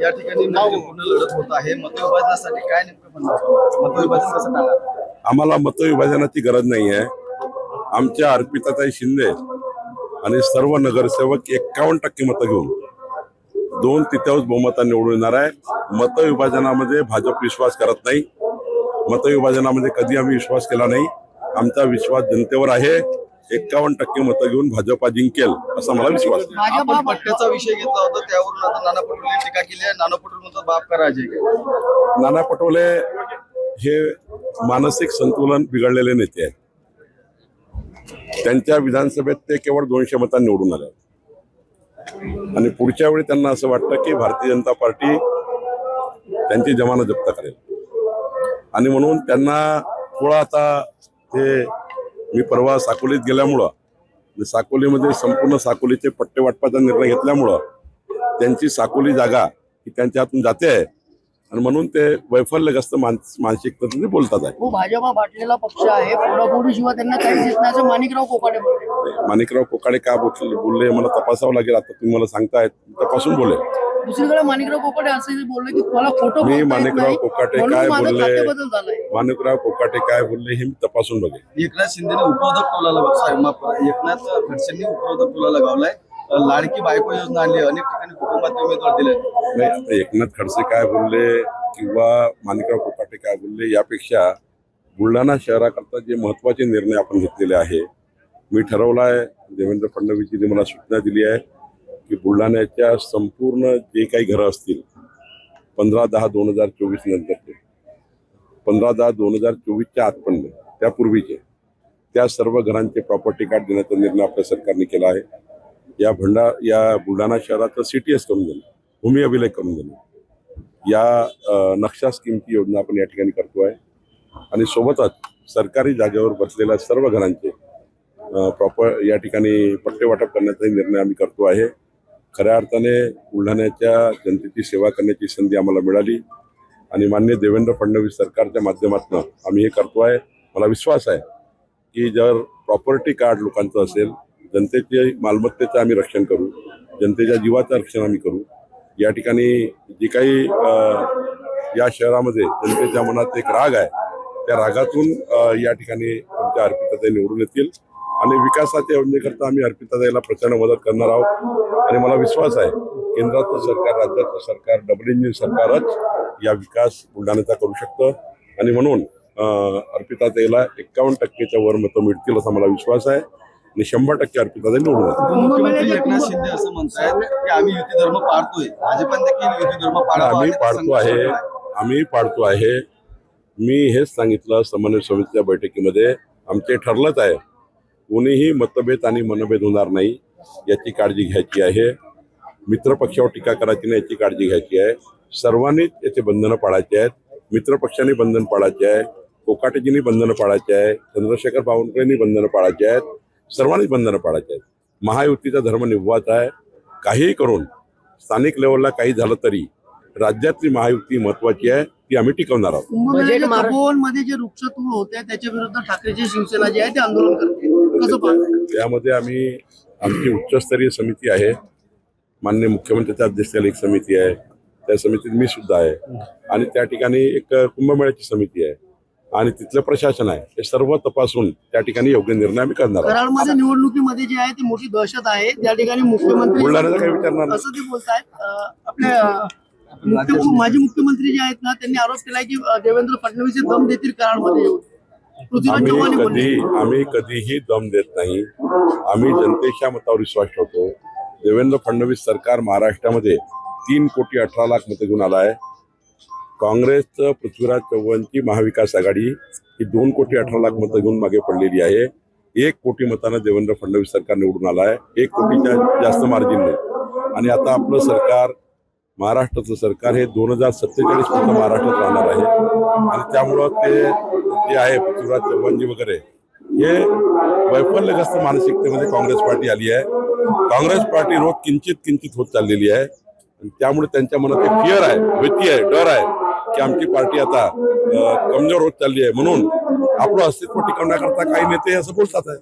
या ठिकाणी पूर्ण लढत होत आहे. मतविभाजनासाठी काय नेमकं म्हणणं, मतविभाजन कसं टाळणार? आम्हाला मतविभाजनाची गरज नाही आहे. आमच्या अर्पिताताई शिंदे आणि सर्व नगरसेवक 51% मतं घेऊन 2/3 बहुमतात निवडून येणार आहे. मतविभाजनामध्ये भाजप विश्वास करत नाही. मतविभाजनामध्ये कधी आम्ही विश्वास केला नाही. आमचा विश्वास जनतेवर आहे. 51% मतं घेऊन भाजपा जिंकेल असा मला विश्वास आहे. आपण पट्ट्याचा विषय घेतला होता, त्यावरून आता नाना पटोले टीका केली आहे. नाना पटोले म्हणतात बाप का राजे. नाना पटोले हे मानसिक संतुलन बिघडलेले नेते आहेत. त्यांच्या विधानसभेत ते केवळ 200 मतांनी निवडून आले आणि पुढच्या वेळी त्यांना असं वाटतं की भारतीय जनता पार्टी त्यांची जमानत जप्त करेल आणि म्हणून त्यांना थोडा आता ते मी परवा साकोलीत गेल्यामुळं साकोलीमध्ये संपूर्ण साकोलीचे पट्टे वाटपाचा निर्णय घेतल्यामुळं त्यांची साकोली जागा ही त्यांच्या हातून जाते आहे आणि म्हणून ते वैफल्यग्रस्त मानसिकतेने बोलतात आहे. भाजपा बाटलेला पक्ष आहे. फोडाफोडीशिवाय त्यांना काहीच येत नाही असं माणिकराव कोकाटे बोलले. माणिकराव कोकाटे का बोलले मला तपासावं लागेल. आता तुम्ही मला सांगताय तपासून बोले. दुसरीकडे माणिकराव कोकाटे असं बोलले की मला फोटो मी माणिकराव कोकाटे काय बोलले, माणिकराव कोकाटे काय बोलले हे मी तपासून बघेल. एकनाथ शिंदेने उपरोधक टोला एकनाथ खडसेंनी उपरोधक टोला लगावलाय. लाडकी बायको योजना आणली, अनेक ठिकाणी कुटुंबात उमेदवार दिले. नाही, आता एकनाथ खडसे काय बोलले किंवा माणिकराव कोकाटे काय बोलले यापेक्षा बुलढाणा शहराकरता जे महत्वाचे निर्णय आपण घेतलेले आहे. मी ठरवलं आहे, देवेंद्र फडणवीसजींनी मला सूचना दिली आहे की बुलढाण्याच्या संपूर्ण जे काही घरं असतील 15/10/2024 नंतरचे 15/10/2024च्या आतपर्यंत त्यापूर्वीचे त्या सर्व घरांचे प्रॉपर्टी कार्ड देण्याचा निर्णय आपल्या सरकारने केला आहे. या बुलढाणा शहराचं CTS करून देणं, भूमी अभिलेख करून देणं, या नक्षा स्कीमची योजना आपण या ठिकाणी करतो आहे आणि सोबतच सरकारी जागेवर बसलेल्या सर्व घरांचे या ठिकाणी पट्टे वाटप करण्याचा निर्णय आम्ही करतो आहे. खऱ्या अर्थाने बुलढाण्याच्या जनतेची सेवा करण्याची संधी आम्हाला मिळाली आणि माननीय देवेंद्र फडणवीस सरकारच्या माध्यमातून आम्ही हे करतो आहे. मला विश्वास आहे की जर प्रॉपर्टी कार्ड लोकांचं असेल, जनतेच्या मालमत्तेचं आम्ही रक्षण करू, जनतेच्या जीवाचं रक्षण आम्ही करू. या ठिकाणी जे काही या शहरामध्ये जनतेच्या मनात एक राग आहे, त्या रागातून या ठिकाणी आमच्या अर्पिताताई निवडून येतील आणि विकासाच्या योजनेकरता आम्ही अर्पिताताईला प्रचंड मदत करणार आहोत आणि मला विश्वास आहे केंद्राचं सरकार, राज्याचं सरकार, डबल इंजिन सरकारच या विकास बुलढाण्याचा करू शकतं आणि म्हणून अर्पिताताईला 51%च्या वर मतं मिळतील असा मला विश्वास आहे आणि 100% अर्पिताताई निवडून येतील. मुख्यमंत्री एकनाथ शिंदे असं म्हणतात की आम्ही युती धर्म पाळतोय, भाजपने देखील युती धर्म आम्ही पाळतो आहे. मी हेच सांगितलं समन्वय समितीच्या बैठकीमध्ये, आमचे ठरलंच आहे कोणीही मतभेद आणि मनभेद होणार नाही याची काळजी घ्यायची आहे. मित्रपक्षावर टीका करायची नाही याची काळजी घ्यायची आहे. सर्वांनीच याचे बंधनं पाळायचे आहेत. मित्रपक्षांनी बंधन पाळायचे आहे, कोकाटेजींनी बंधनं पाळायचे आहे, चंद्रशेखर बावनकुळेंनी बंधनं पाळायचे आहेत, सर्वांनीच बंधनं पाळायचे आहेत. महायुतीचा धर्म निभवायचा आहे. काहीही करून स्थानिक लेवलला काही झालं तरी राज्यातली महायुती महत्वाची आहे, ती आम्ही टिकवणार आहोत. मध्ये जे वृक्षतोड होते त्याच्या विरुद्ध ठाकरेची शिवसेना जी आहे ते आंदोलन करते, कसं पाहताय? त्यामध्ये आमची उच्चस्तरीय समिती आहे. माननीय मुख्यमंत्र्यांच्या अध्यक्षतेखाली एक समिती आहे, त्या समितीत मी सुद्धा आहे आणि त्या ठिकाणी एक कुंभमेळ्याची समिती आहे आणि तिथलं प्रशासन आहे. हे सर्व तपासून त्या ठिकाणी योग्य निर्णय आम्ही करणार आहोत. कराडमध्ये निवडणुकीमध्ये जे आहे ती मोठी दहशत आहे, त्या ठिकाणी मुख्यमंत्री बुलढाण्याला काही विचारणार असं ते बोलतायत. आपल्या माजी मुख्यमंत्री जे आहेत ना त्यांनी आरोप केलाय की देवेंद्र फडणवीस दम देतील कराडमध्ये येऊन. आम्ही कधीही दम देत नाही. आम्ही जनतेच्या मतावर विश्वास ठेवतो. देवेंद्र फडणवीस सरकार महाराष्ट्रामध्ये 3,18,00,000 मतं घेऊन आला आहे. काँग्रेसचं पृथ्वीराज चव्हाणची महाविकास आघाडी ही 2,18,00,000 मतं घेऊन मागे पडलेली आहे. 1 कोटी मतांना देवेंद्र फडणवीस सरकार निवडून आला आहे, 1 कोटीच्या जास्त मार्जिनने. आणि आता आपलं सरकार, महाराष्ट्राचं सरकार हे 2047 पर्यंत महाराष्ट्रात राहणार आहे आणि त्यामुळं ते जे आहे पृथ्वीराज चव्हाणजी वगैरे हे वैफल्यग्रस्त मानसिकतेमध्ये काँग्रेस पार्टी आली आहे. काँग्रेस पार्टी रोज किंचित होत चाललेली आहे आणि त्यामुळे त्यांच्या मनात एक फिअर आहे, भीती आहे, डर आहे की आमची पार्टी आता कमजोर होत चालली आहे. म्हणून आपलं अस्तित्व टिकवण्याकरता काही नेते असं बोलतात आहे.